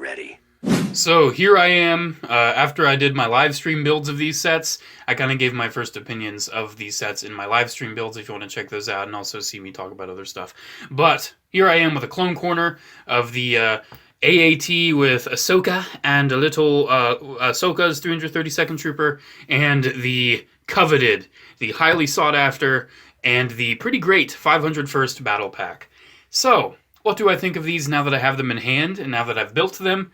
ready. So here I am, after I did my live stream builds of these sets. I kind of gave my first opinions of these sets in my live stream builds if you want to check those out and also see me talk about other stuff. But here I am with a clone corner of the AAT with Ahsoka and a little Ahsoka's 332nd Trooper and the coveted, the highly sought after, and the pretty great 501st Battle Pack. So, what do I think of these now that I have them in hand and now that I've built them?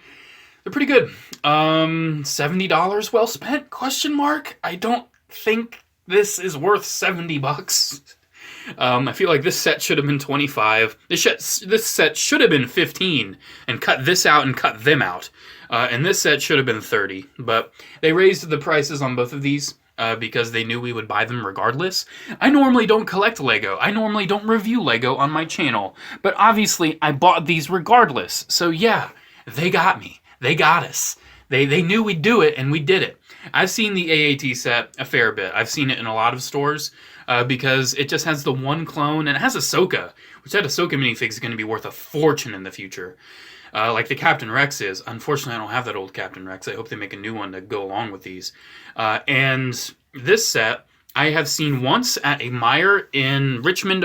They're pretty good. $70 well spent? Question mark. I don't think this is worth $70. I feel like this set should have been $25. This set should have been $15 and cut this out and cut them out. And this set should have been $30. But they raised the prices on both of these because they knew we would buy them regardless. I normally don't collect Lego. I normally don't review Lego on my channel. But obviously, I bought these regardless. So yeah, they got me. They got us. They knew we'd do it, and we did it. I've seen the AAT set a fair bit. I've seen it in a lot of stores because it just has the one clone, and it has Ahsoka, which that Ahsoka minifig is going to be worth a fortune in the future. Like the Captain Rex is. Unfortunately, I don't have that old Captain Rex. I hope they make a new one to go along with these. And this set, I have seen once at a Meijer in Richmond,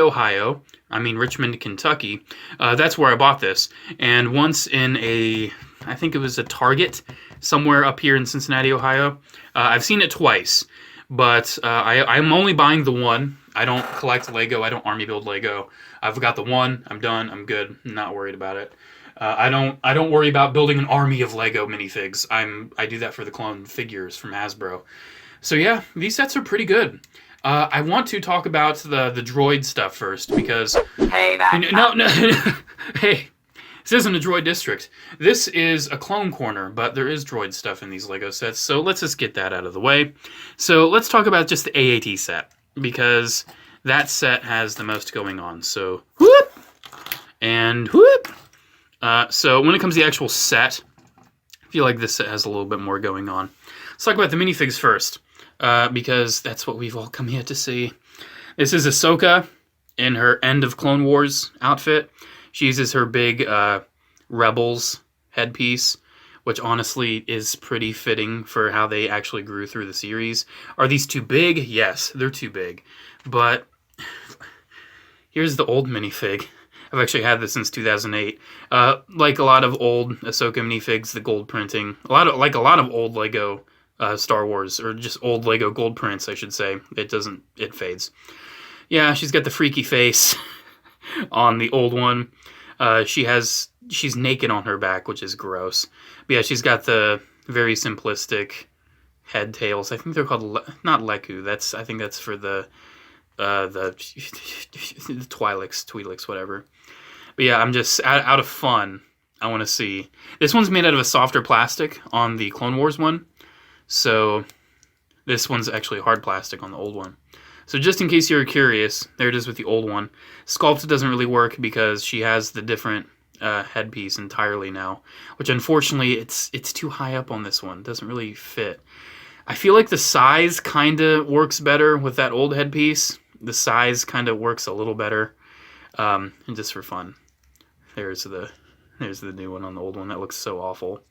Kentucky. That's where I bought this. And once in I think it was a Target somewhere up here in Cincinnati, Ohio. I've seen it twice, but I'm only buying the one. I don't collect Lego. I don't army build Lego. I've got the one. I'm done. I'm good. I'm not worried about it. I don't worry about building an army of Lego minifigs. I do that for the clone figures from Hasbro. So yeah, these sets are pretty good. I want to talk about the droid stuff first because Hey, no. Hey, this isn't a droid district. This is a clone corner, but there is droid stuff in these Lego sets, so let's just get that out of the way. So let's talk about just the AAT set, because that set has the most going on. So, whoop! And whoop! So when it comes to the actual set, I feel like this set has a little bit more going on. Let's talk about the minifigs first, because that's what we've all come here to see. This is Ahsoka in her End of Clone Wars outfit. She uses her big Rebels headpiece, which honestly is pretty fitting for how they actually grew through the series. Are these too big? Yes, they're too big. But here's the old minifig. I've actually had this since 2008. Like a lot of old Ahsoka minifigs, the gold printing. A lot of old Lego Star Wars, or just old Lego gold prints, I should say. It fades. Yeah, she's got the freaky face on the old one. She's naked on her back, which is gross. But yeah, she's got the very simplistic head tails. I think they're called not Leku. I think that's for the Twi'leks, whatever. But yeah, I'm just out of fun. I want to see. This one's made out of a softer plastic on the Clone Wars one, so this one's actually hard plastic on the old one. So just in case you're curious, there it is with the old one. Sculpt doesn't really work because she has the different headpiece entirely now, which unfortunately it's too high up on this one. It doesn't really fit. I feel like the size kind of works better with that old headpiece. The size kind of works a little better, and just for fun. There's the new one on the old one. That looks so awful.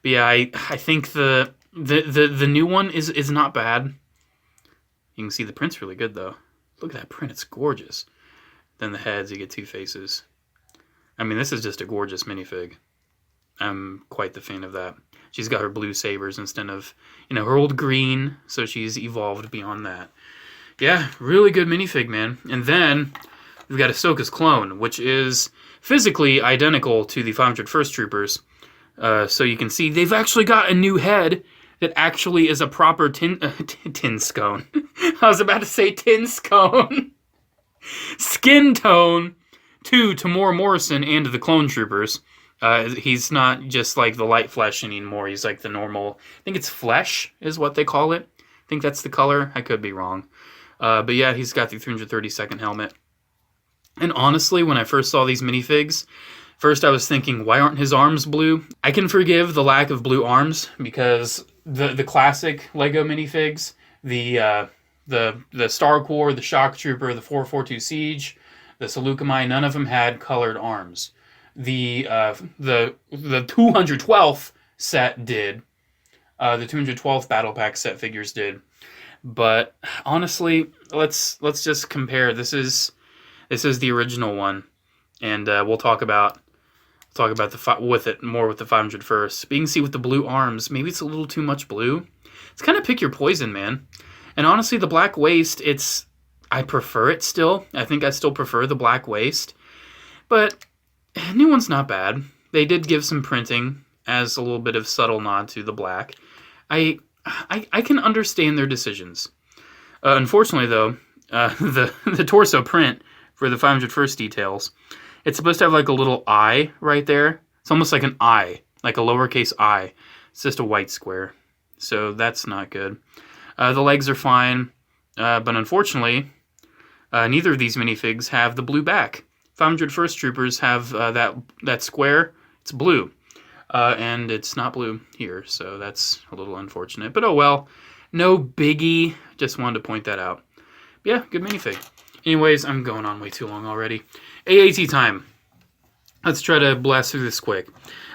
But yeah, I think the new one is not bad. You can see the print's really good, though. Look at that print. It's gorgeous. Then the heads, you get two faces. I mean, this is just a gorgeous minifig. I'm quite the fan of that. She's got her blue sabers instead of, her old green, so she's evolved beyond that. Yeah, really good minifig, man. And then we've got Ahsoka's clone, which is physically identical to the 501st Troopers. So you can see they've actually got a new head that actually is a proper tin scone. I was about to say tin scone. Skin tone to Tamora Morrison and the Clone Troopers. He's not just like the light flesh anymore. He's like the normal, I think it's flesh is what they call it. I think that's the color. I could be wrong. But yeah, he's got the 332nd helmet. And honestly, when I first saw these minifigs, first I was thinking, why aren't his arms blue? I can forgive the lack of blue arms because the classic Lego minifigs, the Star Corps, the Shock Trooper, the 442 Siege, the Saleucami, none of them had colored arms. the 212th set did. The 212th Battle Pack set figures did. But honestly, let's just compare. This is the original one, and we'll talk about with the 500 first. But you can see with the blue arms, maybe it's a little too much blue. It's kind of pick your poison, man. And honestly, the black waist, I prefer it still. I think I still prefer the black waist. But new one's not bad. They did give some printing as a little bit of subtle nod to the black. I can understand their decisions. Unfortunately, though, the torso print for the 500 first details, it's supposed to have like a little eye right there. It's almost like an eye, like a lowercase I. It's just a white square. So that's not good. The legs are fine, but unfortunately, neither of these minifigs have the blue back. 500 First Troopers have that square. It's blue, and it's not blue here, so that's a little unfortunate. But oh well, no biggie. Just wanted to point that out. But yeah, good minifig. Anyways, I'm going on way too long already. AAT time. Let's try to blast through this quick.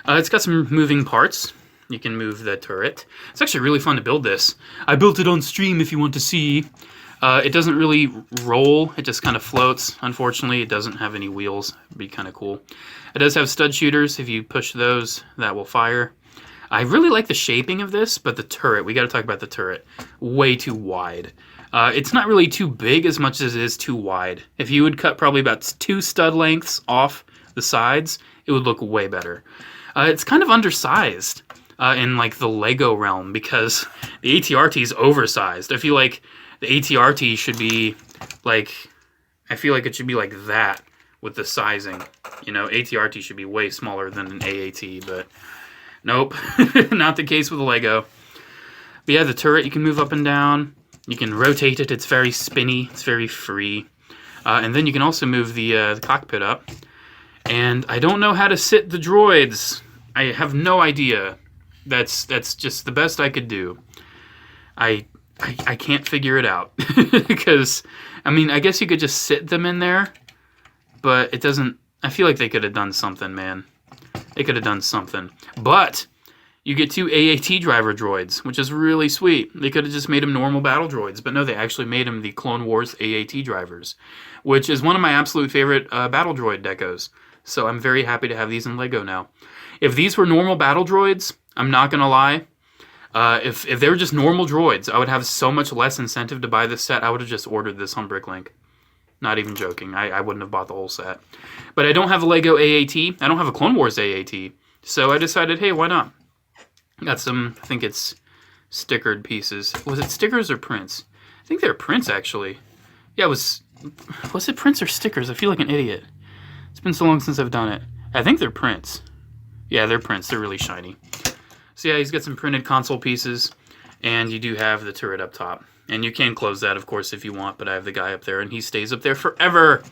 It's got some moving parts. You can move the turret. It's actually really fun to build this. I built it on stream if you want to see. It doesn't really roll. It just kind of floats. Unfortunately, it doesn't have any wheels. It'd be kind of cool. It does have stud shooters. If you push those, that will fire. I really like the shaping of this, but the turret, we got to talk about the turret. Way too wide. It's not really too big as much as it is too wide. If you would cut probably about 2 stud lengths off the sides, it would look way better. It's kind of undersized in like the Lego realm because the ATRT is oversized. I feel like the ATRT should be like, I feel like it should be like that with the sizing. You know, ATRT should be way smaller than an AAT, but nope, not the case with the Lego. But yeah, the turret you can move up and down. You can rotate it. It's very spinny. It's very free. And then you can also move the cockpit up. And I don't know how to sit the droids. I have no idea. That's just the best I could do. I can't figure it out. Because, I mean, I guess you could just sit them in there. But it doesn't... I feel like they could have done something, man. They could have done something. But you get 2 AAT driver droids, which is really sweet. They could have just made them normal battle droids. But no, they actually made them the Clone Wars AAT drivers, which is one of my absolute favorite battle droid decos. So I'm very happy to have these in Lego now. If these were normal battle droids, I'm not going to lie. If they were just normal droids, I would have so much less incentive to buy this set. I would have just ordered this on Bricklink. Not even joking. I wouldn't have bought the whole set. But I don't have a Lego AAT. I don't have a Clone Wars AAT. So I decided, hey, why not? Got some, I think it's stickered pieces. Was it stickers or prints? I think they're prints, actually. Yeah, was it prints or stickers? I feel like an idiot. It's been so long since I've done it. I think they're prints. Yeah, they're prints. They're really shiny. So yeah, he's got some printed console pieces, and you do have the turret up top. And you can close that, of course, if you want, but I have the guy up there, and he stays up there forever.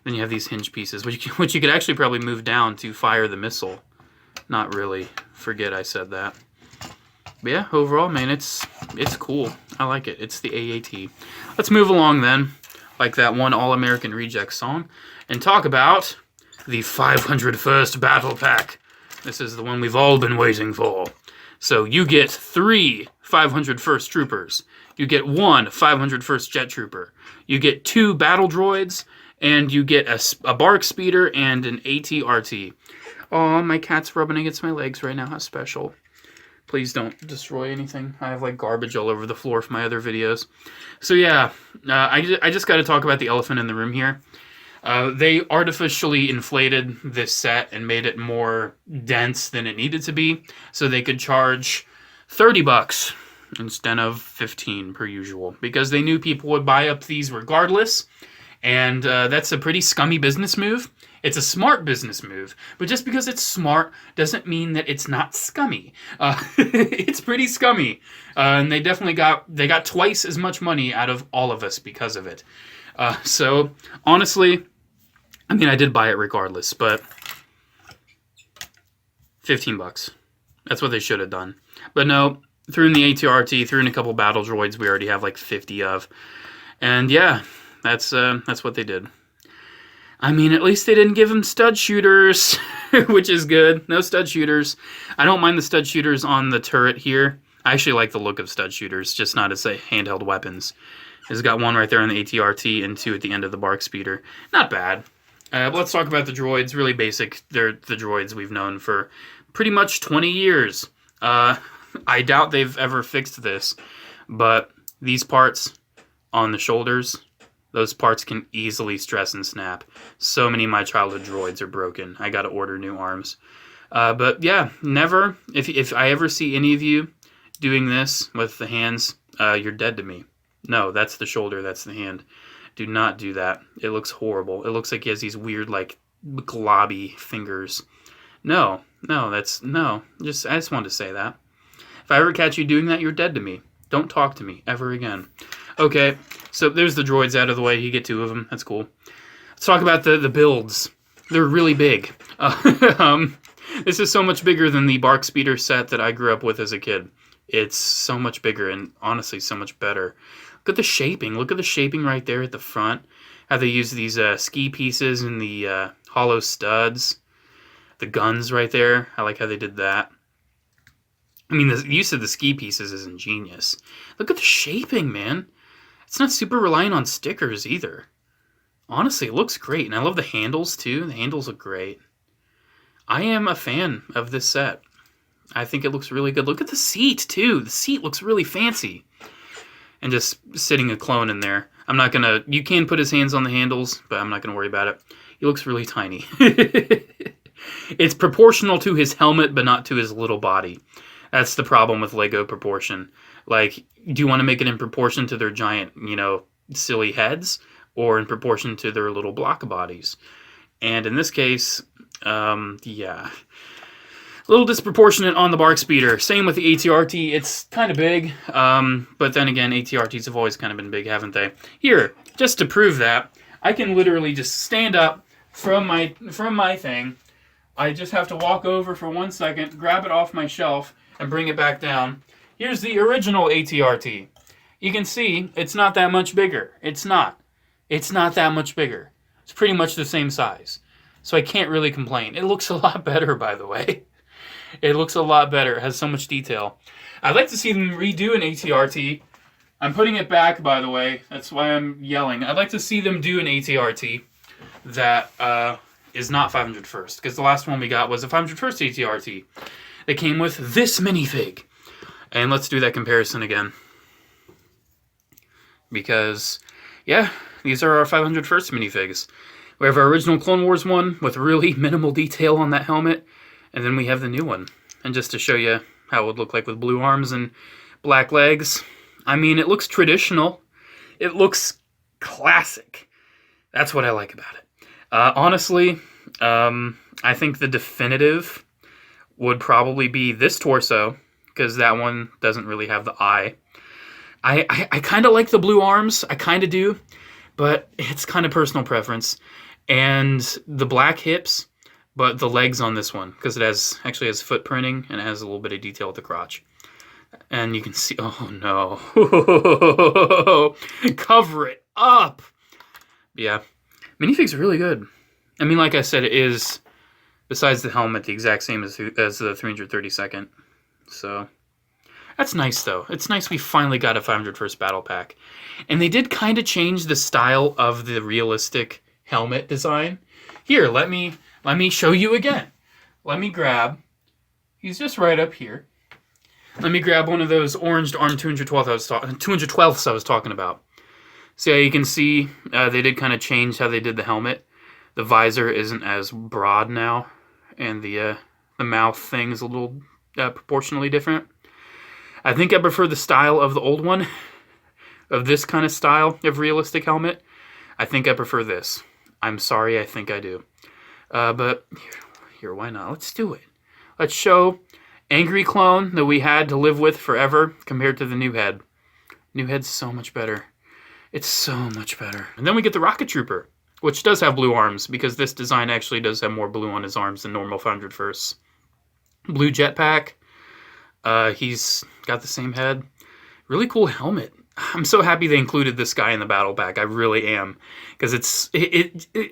Then you have these hinge pieces, which you could actually probably move down to fire the missile. Not really. Forget I said that. But yeah, overall, man, it's cool. I like it. It's the AAT. Let's move along then, like that one All-American Rejects song, and talk about the 501st Battle Pack. This is the one we've all been waiting for. So you get 3 501st Troopers. You get 1 501st Jet Trooper. You get 2 Battle Droids, and you get a Bark Speeder and an ATRT. Oh, my cat's rubbing against my legs right now. How special. Please don't destroy anything. I have like garbage all over the floor from my other videos. So yeah, I just got to talk about the elephant in the room here. They artificially inflated this set and made it more dense than it needed to be, so they could charge $30 instead of $15 per usual, because they knew people would buy up these regardless, and that's a pretty scummy business move. It's a smart business move, but just because it's smart doesn't mean that it's not scummy. It's pretty scummy, and they definitely got twice as much money out of all of us because of it. So honestly, I mean, I did buy it regardless, but $15. That's what they should have done. But no, threw in the ATRT, threw in a couple battle droids we already have like 50 of, and yeah, that's what they did. I mean, at least they didn't give him stud shooters, which is good. No stud shooters. I don't mind the stud shooters on the turret here. I actually like the look of stud shooters, just not as handheld weapons. It's got one right there on the ATRT and two at the end of the bark speeder. Not bad. Let's talk about the droids. Really basic. They're the droids we've known for pretty much 20 years. I doubt they've ever fixed this, but these parts on the shoulders, those parts can easily stress and snap. So many of my childhood droids are broken. I gotta order new arms. But yeah, never, if I ever see any of you doing this with the hands, you're dead to me. No, that's the shoulder, that's the hand. Do not do that. It looks horrible. It looks like he has these weird, like, globby fingers. No, I just wanted to say that. If I ever catch you doing that, you're dead to me. Don't talk to me ever again. Okay, so there's the droids out of the way. You get two of them. That's cool. Let's talk about the builds. They're really big. This is so much bigger than the bark speeder set that I grew up with as a kid. It's so much bigger and honestly so much better. Look at the shaping. Look at the shaping right there at the front. How they use these ski pieces and the hollow studs. The guns right there. I like how they did that. I mean, the use of the ski pieces is ingenious. Look at the shaping, man. It's not super reliant on stickers either. Honestly, it looks great. And I love the handles, too. The handles look great. I am a fan of this set. I think it looks really good. Look at the seat, too. The seat looks really fancy. And just sitting a clone in there. I'm not going to... You can put his hands on the handles, but I'm not going to worry about it. He looks really tiny. It's proportional to his helmet, but not to his little body. That's the problem with Lego proportion. Like, do you want to make it in proportion to their giant, silly heads, or in proportion to their little block bodies? And in this case, yeah. A little disproportionate on the bark speeder. Same with the ATRT. It's kind of big, but then again, ATRTs have always kind of been big, haven't they? Here, just to prove that, I can literally just stand up from my thing. I just have to walk over for 1 second, grab it off my shelf, and bring it back down. Here's the original ATRT. You can see it's not that much bigger. It's not that much bigger. It's pretty much the same size. So I can't really complain. It looks a lot better, by the way. It looks a lot better. It has so much detail. I'd like to see them redo an ATRT. I'm putting it back, by the way. That's why I'm yelling. I'd like to see them do an ATRT that is not 501st. Because the last one we got was a 501st ATRT. They came with this minifig. And let's do that comparison again. Because, yeah, these are our 501st minifigs. We have our original Clone Wars one with really minimal detail on that helmet. And then we have the new one. And just to show you how it would look like with blue arms and black legs. I mean, it looks traditional. It looks classic. That's what I like about it. Honestly, I think the definitive would probably be this torso, because that one doesn't really have the eye. I kind of like the blue arms. I kind of do. But it's kind of personal preference. And the black hips, but the legs on this one, because it actually has foot printing and it has a little bit of detail at the crotch. And you can see, oh no. Cover it up. Yeah. Minifigs are really good. I mean, like I said, it is, besides the helmet, the exact same as the 332nd. So, that's nice, though. It's nice we finally got a 501st Battle Pack. And they did kind of change the style of the realistic helmet design. Here, let me show you again. Let me grab, he's just right up here. Let me grab one of those orange arm 212s I was talking about. So yeah, you can see they did kind of change how they did the helmet. The visor isn't as broad now, and the mouth thing is a little proportionally different. I think I prefer the style of the old one, of this kind of style of realistic helmet. I think I prefer this. I'm sorry, I think I do. But here, why not? Let's do it. Let's show Angry Clone that we had to live with forever compared to the new head. New head's so much better. It's so much better. And then we get the Rocket Trooper, which does have blue arms, because this design actually does have more blue on his arms than normal 501st. Blue jetpack. He's got the same head. Really cool helmet. I'm so happy they included this guy in the battle pack. I really am, because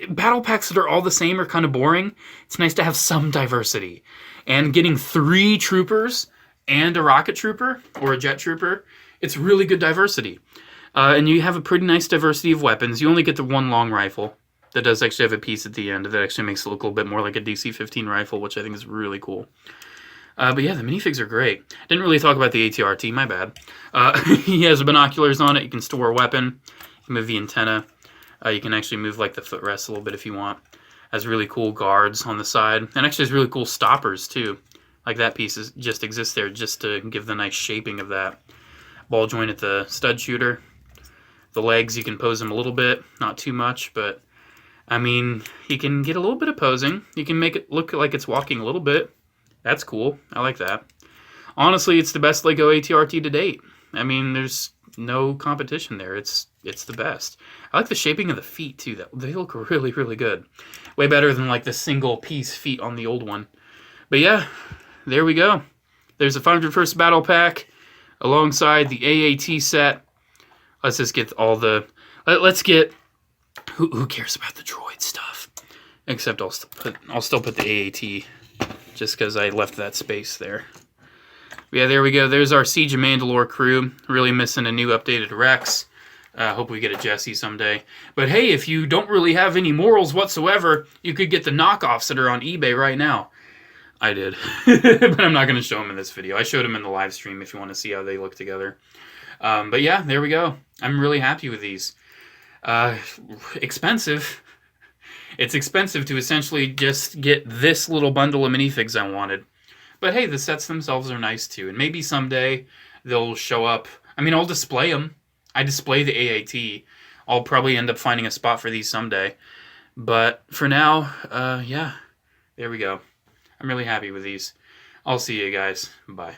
battle packs that are all the same are kind of boring. It's nice to have some diversity, and getting 3 troopers and a rocket trooper or a jet trooper, it's really good diversity. And you have a pretty nice diversity of weapons. You only get the 1 long rifle that does actually have a piece at the end that actually makes it look a little bit more like a DC-15 rifle, which I think is really cool. But yeah, the minifigs are great. Didn't really talk about the ATRT, my bad. He has binoculars on it. You can store a weapon. You can move the antenna. You can actually move like the footrest a little bit if you want. Has really cool guards on the side. And actually has really cool stoppers too. Like that piece just exists there just to give the nice shaping of that. Ball joint at the stud shooter. The legs, you can pose them a little bit. Not too much, but I mean, he can get a little bit of posing. You can make it look like it's walking a little bit. That's cool. I like that. Honestly, it's the best Lego ATRT to date. I mean, there's no competition there. It's the best. I like the shaping of the feet, too. They look really, really good. Way better than, like, the single-piece feet on the old one. But, yeah, there we go. There's the 501st Battle Pack alongside the AAT set. Let's just get all the... Let's get... Who cares about the droid stuff? Except I'll still put the AAT... just because I left that space there. But yeah, there we go. There's our Siege of Mandalore crew. Really missing a new updated Rex. Hope we get a Jesse someday. But hey, if you don't really have any morals whatsoever, you could get the knockoffs that are on eBay right now. I did. But I'm not going to show them in this video. I showed them in the live stream if you want to see how they look together. But yeah, there we go. I'm really happy with these. Expensive. It's expensive to essentially just get this little bundle of minifigs I wanted. But hey, the sets themselves are nice too. And maybe someday they'll show up. I mean, I'll display them. I display the AAT. I'll probably end up finding a spot for these someday. But for now, yeah, there we go. I'm really happy with these. I'll see you guys. Bye.